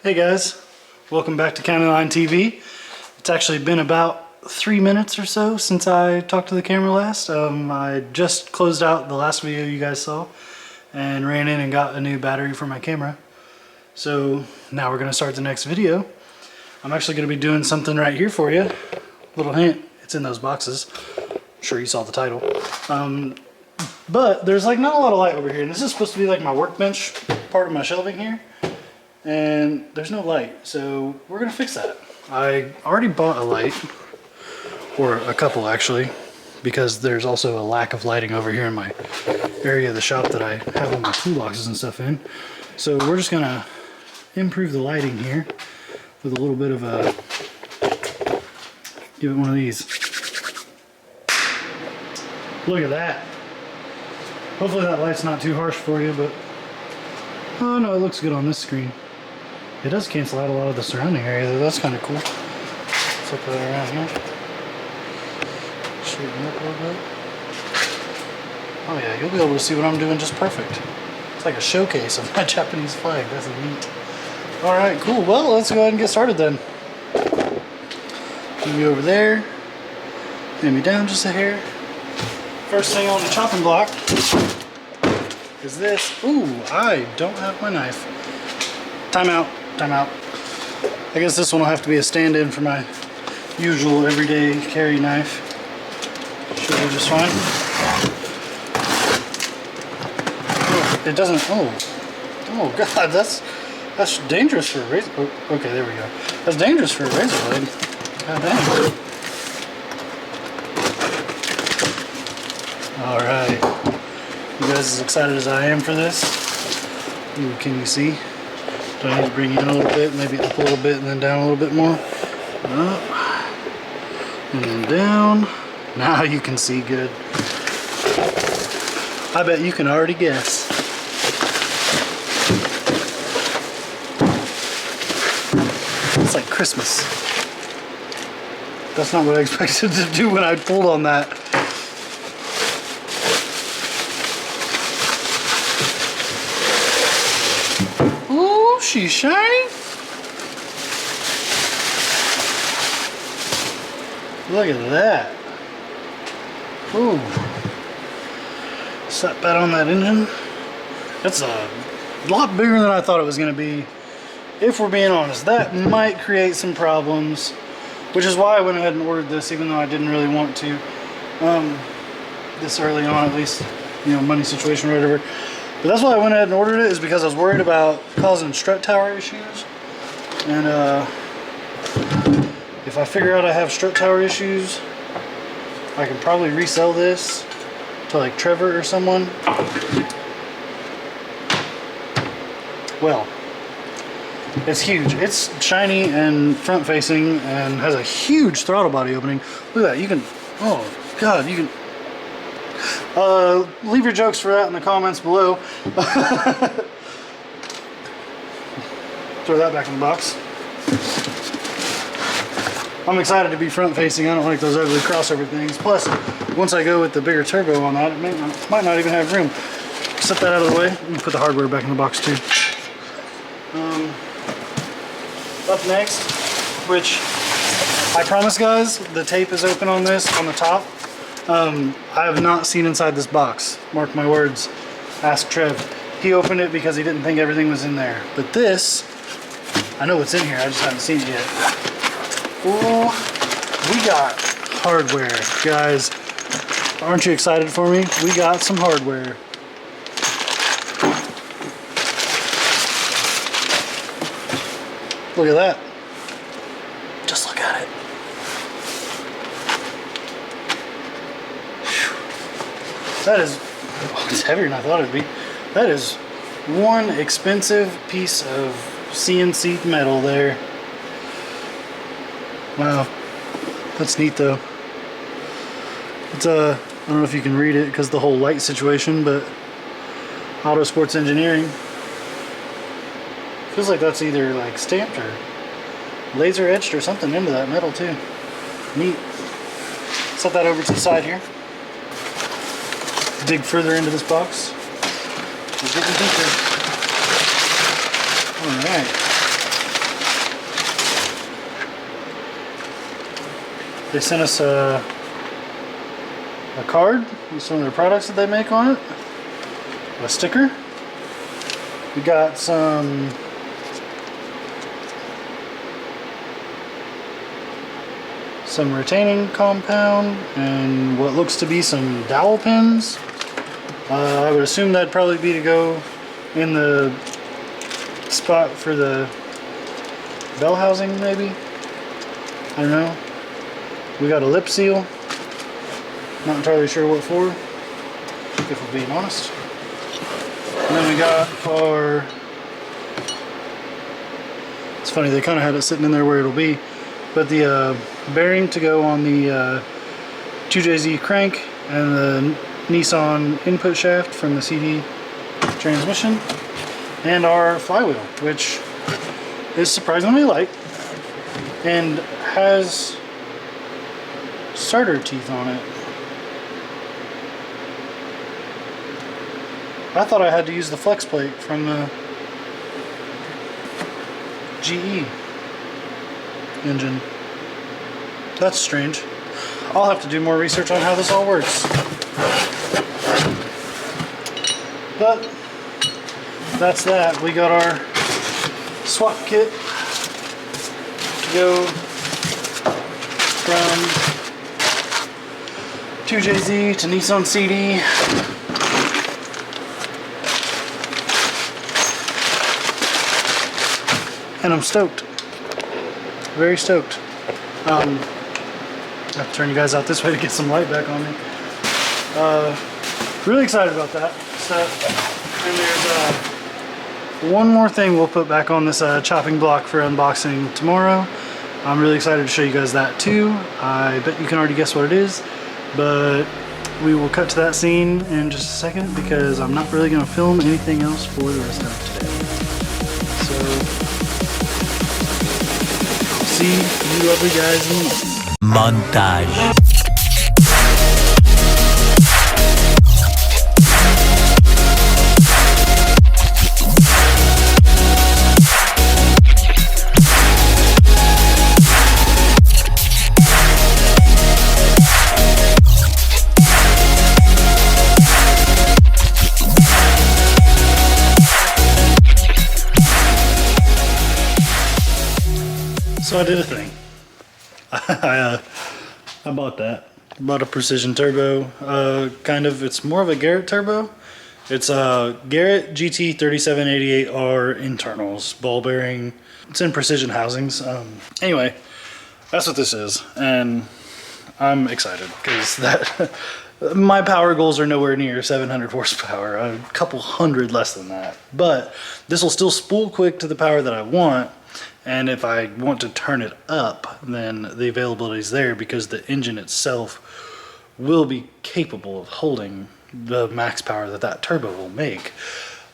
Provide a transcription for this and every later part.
Hey guys, welcome back to CountyLine TV. It's actually been about 3 minutes or so since I talked to the camera last. I just closed out the last video you guys saw and ran in and got a new battery for my camera. So now we're going to start the next video. I'm actually going to be doing something right here for you. Little hint, it's in those boxes. I'm sure you saw the title. But there's like not a lot of light over here, and this is supposed to be like my workbench part of my shelving here. And there's no light, so we're gonna fix that. I already bought a light, or a couple actually, because there's also a lack of lighting over here in my area of the shop that I have all my toolboxes and stuff in. So we're just gonna improve the lighting here with a little bit of a, give it one of these. Look at that. Hopefully that light's not too harsh for you, but oh no, it looks good on this screen. It does cancel out a lot of the surrounding area though. That's kind of cool. Flip that around here. Straighten up a little bit. Oh yeah, you'll be able to see what I'm doing just perfect. It's like a showcase of my Japanese flag. That's neat. Alright, cool. Well, let's go ahead and get started then. Move you over there. Maybe down just a hair. First thing on the chopping block is this. Ooh, I don't have my knife. Time out. Time out. I guess this one will have to be a stand-in for my usual everyday carry knife. Should be just fine. Oh, it doesn't. Oh God, that's dangerous for a razor. Oh, okay, there we go. That's dangerous for a razor blade. God damn. All right. You guys as excited as I am for this? Ooh, can you see? Do I need to bring you in a little bit, maybe up a little bit and then down a little bit more? Up and then down. Now you can see good. I bet you can already guess. It's like Christmas. That's not what I expected to do when I pulled on that. She's shiny. Look at that. Ooh. Set that on that engine. That's a lot bigger than I thought it was going to be. If we're being honest, that might create some problems, which is why I went ahead and ordered this, even though I didn't really want to. This early on, at least, you know, money situation or whatever. But that's why I went ahead and ordered it, is because I was worried about causing strut tower issues. And if I figure out I have strut tower issues, I can probably resell this to like Trevor or someone. Well, it's huge. It's shiny and front facing and has a huge throttle body opening. Look at that. You can, oh God, you can. Leave your jokes for that in the comments below. Throw that back in the box. I'm excited to be front facing. I don't like those ugly crossover things. Plus, once I go with the bigger turbo on that, it might not even have room. Set that out of the way. Let me put the hardware back in the box too. Up next, which I promise guys, the tape is open on this on the top. I have not seen inside this box. Mark my words. Ask Trev. He opened it because he didn't think everything was in there. But this, I know what's in here. I just haven't seen it yet. Ooh, we got hardware, guys. Aren't you excited for me? We got some hardware. Look at that. Just look at it. That is, oh, it's heavier than I thought it'd be. That is one expensive piece of CNC metal there. Wow, that's neat though. It's I don't know if you can read it because the whole light situation, but Auto Sports Engineering. Feels like that's either like stamped or laser etched or something into that metal too. Neat. Set that over to the side here. Dig further into this box. We're getting deeper. Alright. They sent us a card with some of their products that they make on it, a sticker. We got some retaining compound and what looks to be some dowel pins. I would assume that'd probably be to go in the spot for the bell housing, maybe. I don't know. We got a lip seal. Not entirely sure what for, if we're being honest. And then we got our... It's funny, they kind of had it sitting in there where it'll be. But the bearing to go on the 2JZ crank and the Nissan input shaft from the CD transmission. And our flywheel, which is surprisingly light and has starter teeth on it. I thought I had to use the flex plate from the GE engine. That's strange. I'll have to do more research on how this all works. But that's that. We got our swap kit to go from 2JZ to Nissan CD. And I'm stoked. Very stoked. I have to turn you guys out this way to get some light back on me. Really excited about that stuff. And there's one more thing we'll put back on this chopping block for unboxing tomorrow. I'm really excited to show you guys that too. I bet you can already guess what it is, but we will cut to that scene in just a second because I'm not really going to film anything else for the rest of today. So, I'll see you lovely guys in a moment. Montage. So I did a thing. I bought that. Bought a Precision Turbo. Kind of, it's more of a Garrett Turbo. It's a Garrett GT 3788R internals, ball bearing. It's in precision housings. Anyway, that's what this is, and I'm excited because that my power goals are nowhere near 700 horsepower. A couple hundred less than that, but this will still spool quick to the power that I want. And if I want to turn it up, then the availability is there because the engine itself will be capable of holding the max power that that turbo will make.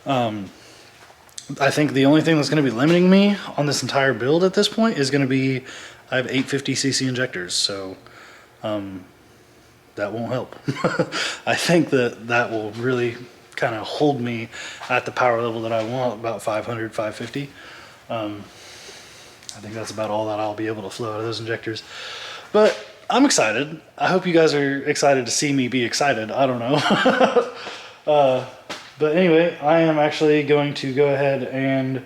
I think the only thing that's going to be limiting me on this entire build at this point is going to be I have 850cc injectors, so that won't help. I think that will really kind of hold me at the power level that I want, about 500, 550. I think that's about all that I'll be able to flow out of those injectors. But I'm excited. I hope you guys are excited to see me be excited. I don't know. But anyway, I am actually going to go ahead and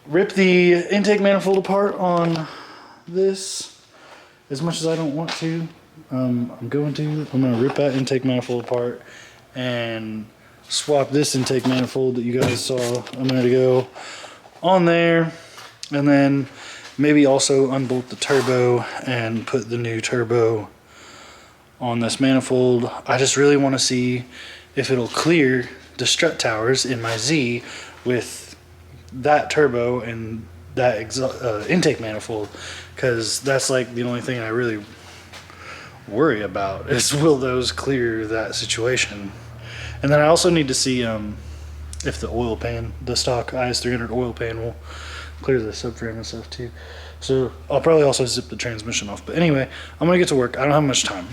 rip the intake manifold apart on this. As much as I don't want to, I'm going to rip that intake manifold apart and swap this intake manifold that you guys saw a minute ago on there, and then maybe also unbolt the turbo and put the new turbo on this manifold. I just really want to see if it'll clear the strut towers in my Z with that turbo and that intake manifold, because that's like the only thing I really worry about is will those clear that situation. And then I also need to see if the oil pan, the stock IS300 oil pan, will clear the subframe and stuff too. So I'll probably also zip the transmission off. But anyway, I'm gonna get to work. I don't have much time.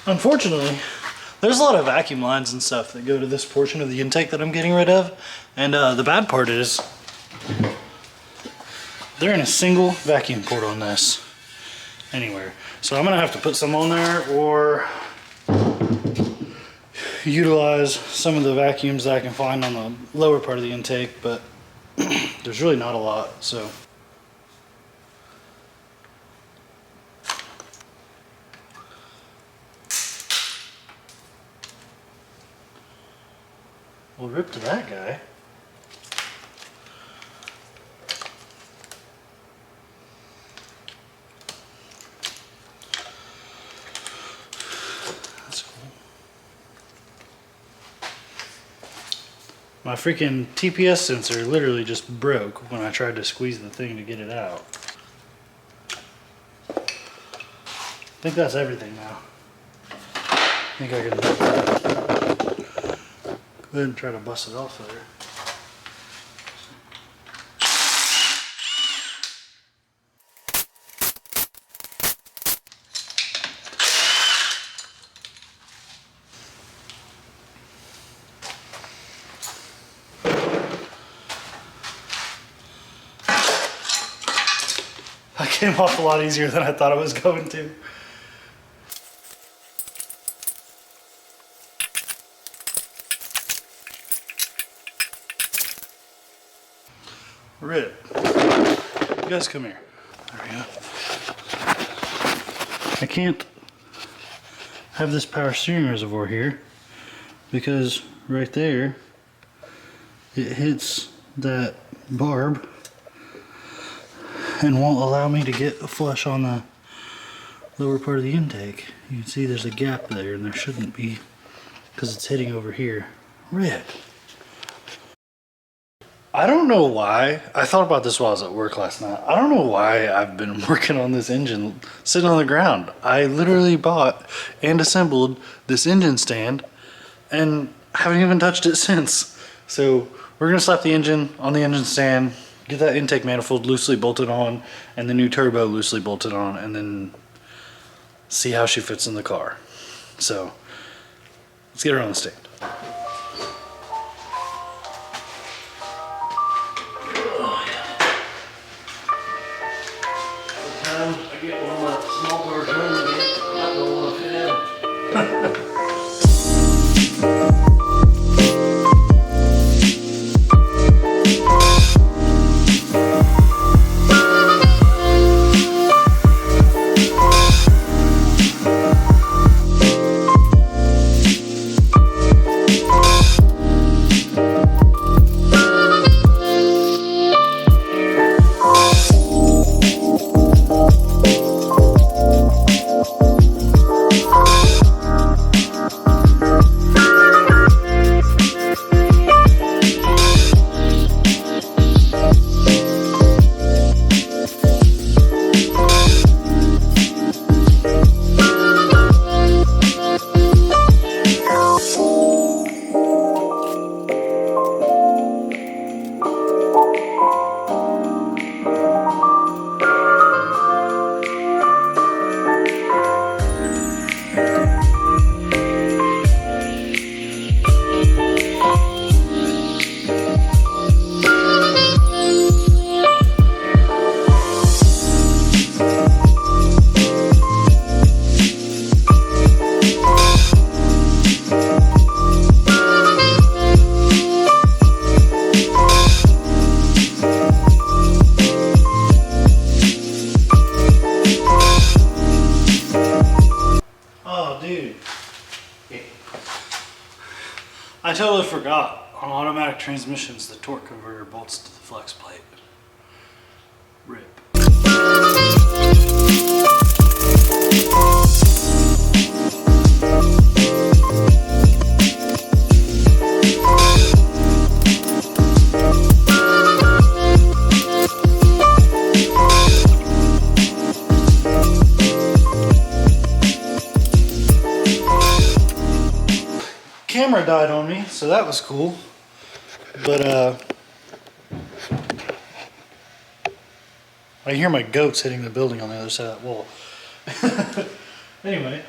Unfortunately, there's a lot of vacuum lines and stuff that go to this portion of the intake that I'm getting rid of. And the bad part is There ain't a single vacuum port on this anywhere. So I'm gonna have to put some on there or utilize some of the vacuums that I can find on the lower part of the intake, but there's really not a lot, so. Well, rip to that guy. That's cool. My freaking TPS sensor literally just broke when I tried to squeeze the thing to get it out. I think that's everything now. I think I can go ahead and try to bust it off there. That came off a lot easier than I thought it was going to. Rip. You guys come here. There we go. I can't have this power steering reservoir here because right there it hits that barb and won't allow me to get a flush on the lower part of the intake. You can see there's a gap there and there shouldn't be because it's hitting over here. Rip. I don't know why. I thought about this while I was at work last night. I don't know why I've been working on this engine sitting on the ground. I literally bought and assembled this engine stand and haven't even touched it since. So we're gonna slap the engine on the engine stand, get that intake manifold loosely bolted on and the new turbo loosely bolted on, and then see how she fits in the car. So let's get her on the stand. I get one of my small doors running again. I don't want to fit in. I totally forgot. On automatic transmissions, the torque converter bolts to the flex plate. Rip. Camera died on me, so that was cool. But I hear my goats hitting the building on the other side of that wall. Anyway,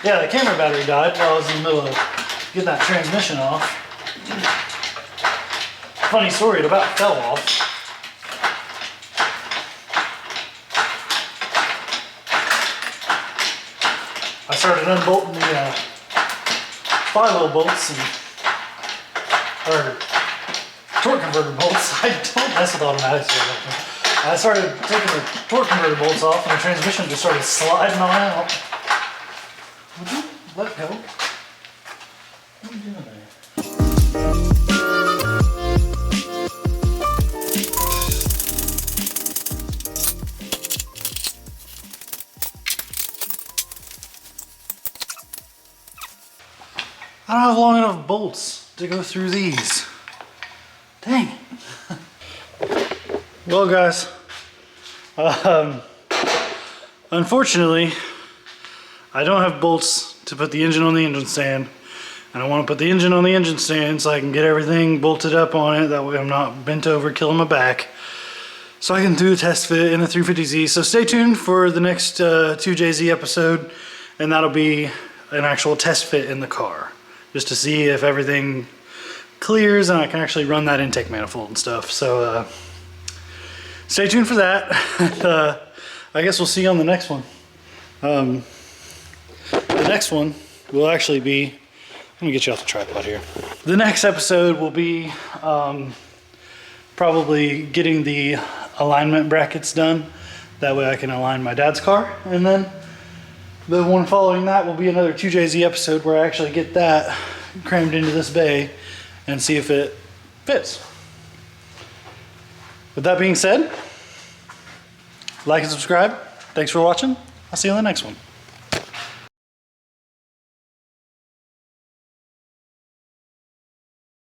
yeah, the camera battery died while I was in the middle of getting that transmission off. funny story, it about fell off. I started unbolting the flywheel bolts or torque converter bolts. I don't mess with automatics very often. I started taking the torque converter bolts off and the transmission just started sliding on out. Would you let go? What are you doing there? I don't have long enough bolts to go through these. Dang it. Well, guys, unfortunately, I don't have bolts to put the engine on the engine stand, and I want to put the engine on the engine stand so I can get everything bolted up on it. That way I'm not bent over killing my back. So I can do a test fit in the 350Z. So stay tuned for the next 2JZ episode, and that'll be an actual test fit in the car, just to see if everything clears and I can actually run that intake manifold and stuff. So stay tuned for that. I guess we'll see you on the next one. The next one will actually be, let me get you off the tripod here. The next episode will be probably getting the alignment brackets done. That way I can align my dad's car. And then the one following that will be another 2JZ episode where I actually get that crammed into this bay and see if it fits. With that being said, like and subscribe. Thanks for watching. I'll see you on the next one.